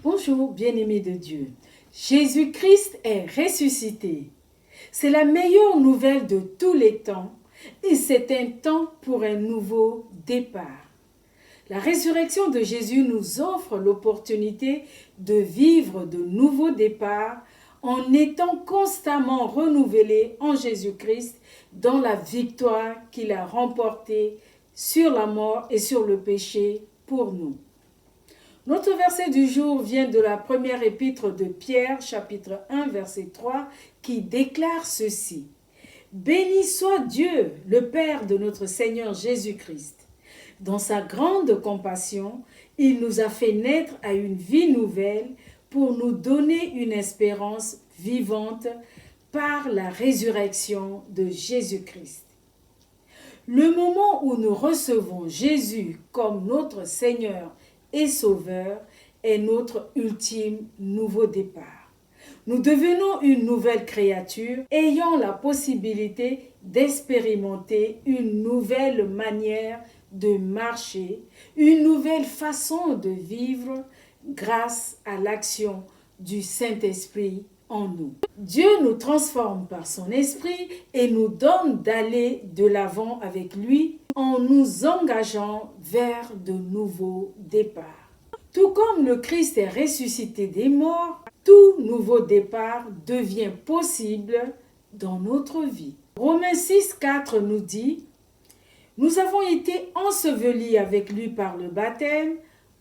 Bonjour, bien-aimés de Dieu. Jésus-Christ est ressuscité. C'est la meilleure nouvelle de tous les temps et c'est un temps pour un nouveau départ. La résurrection de Jésus nous offre l'opportunité de vivre de nouveaux départs en étant constamment renouvelés en Jésus-Christ dans la victoire qu'il a remportée sur la mort et sur le péché pour nous. Notre verset du jour vient de la première épître de Pierre, chapitre 1, verset 3, qui déclare ceci. « Béni soit Dieu, le Père de notre Seigneur Jésus-Christ. Dans sa grande compassion, il nous a fait naître à une vie nouvelle pour nous donner une espérance vivante par la résurrection de Jésus-Christ. » Le moment où nous recevons Jésus comme notre Seigneur et Sauveur est notre ultime nouveau départ. Nous devenons une nouvelle créature ayant la possibilité d'expérimenter une nouvelle manière de marcher, une nouvelle façon de vivre grâce à l'action du Saint-Esprit en nous. Dieu nous transforme par son esprit et nous donne d'aller de l'avant avec lui en nous engageant vers de nouveaux départs. Tout comme le Christ est ressuscité des morts, tout nouveau départ devient possible dans notre vie. Romains 6, 4 nous dit « Nous avons été ensevelis avec lui par le baptême,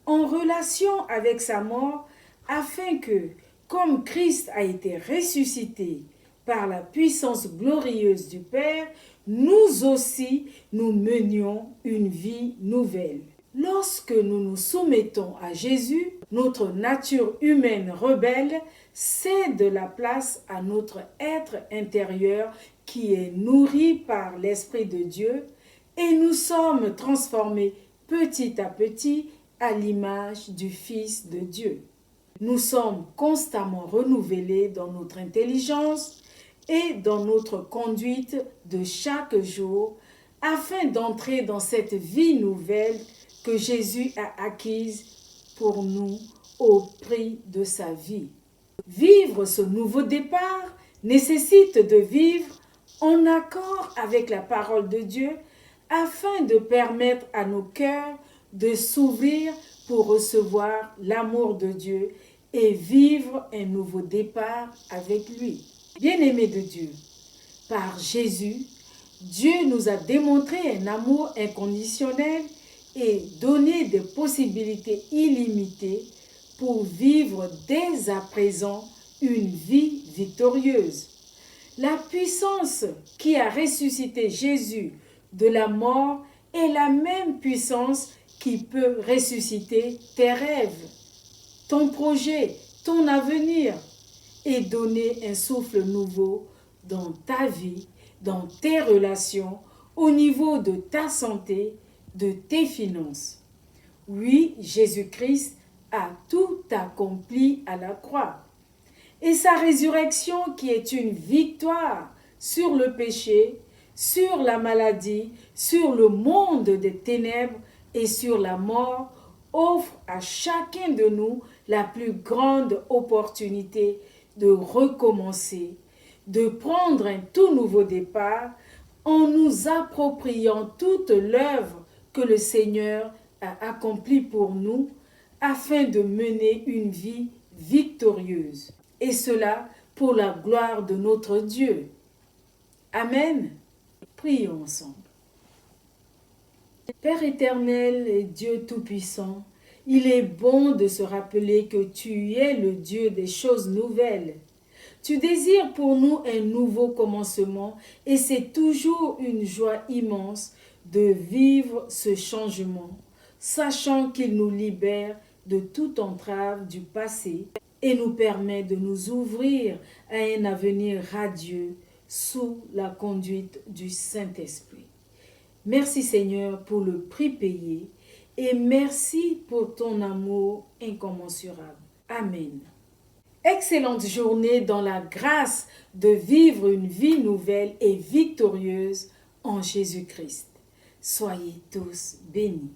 en relation avec sa mort, afin que, comme Christ a été ressuscité par la puissance glorieuse du Père, nous aussi, nous menions une vie nouvelle. » Lorsque nous nous soumettons à Jésus, notre nature humaine rebelle cède la place à notre être intérieur qui est nourri par l'Esprit de Dieu et nous sommes transformés petit à petit à l'image du Fils de Dieu. Nous sommes constamment renouvelés dans notre intelligence et dans notre conduite de chaque jour afin d'entrer dans cette vie nouvelle que Jésus a acquise pour nous au prix de sa vie. Vivre ce nouveau départ nécessite de vivre en accord avec la parole de Dieu afin de permettre à nos cœurs de s'ouvrir pour recevoir l'amour de Dieu et vivre un nouveau départ avec lui. Bien-aimés de Dieu, par Jésus, Dieu nous a démontré un amour inconditionnel et donné des possibilités illimitées pour vivre dès à présent une vie victorieuse. La puissance qui a ressuscité Jésus de la mort est la même puissance qui peut ressusciter tes rêves, ton projet, ton avenir et donner un souffle nouveau dans ta vie, dans tes relations, au niveau de ta santé, de tes finances. Oui, Jésus-Christ a tout accompli à la croix. Et sa résurrection, qui est une victoire sur le péché, sur la maladie, sur le monde des ténèbres et sur la mort, offre à chacun de nous la plus grande opportunité de recommencer, de prendre un tout nouveau départ en nous appropriant toute l'œuvre que le Seigneur a accomplie pour nous afin de mener une vie victorieuse. Et cela pour la gloire de notre Dieu. Amen. Prions ensemble. Père éternel et Dieu tout-puissant, il est bon de se rappeler que tu es le Dieu des choses nouvelles. Tu désires pour nous un nouveau commencement et c'est toujours une joie immense de vivre ce changement, sachant qu'il nous libère de toute entrave du passé et nous permet de nous ouvrir à un avenir radieux sous la conduite du Saint-Esprit. Merci Seigneur pour le prix payé et merci pour ton amour incommensurable. Amen. Excellente journée dans la grâce de vivre une vie nouvelle et victorieuse en Jésus-Christ. Soyez tous bénis.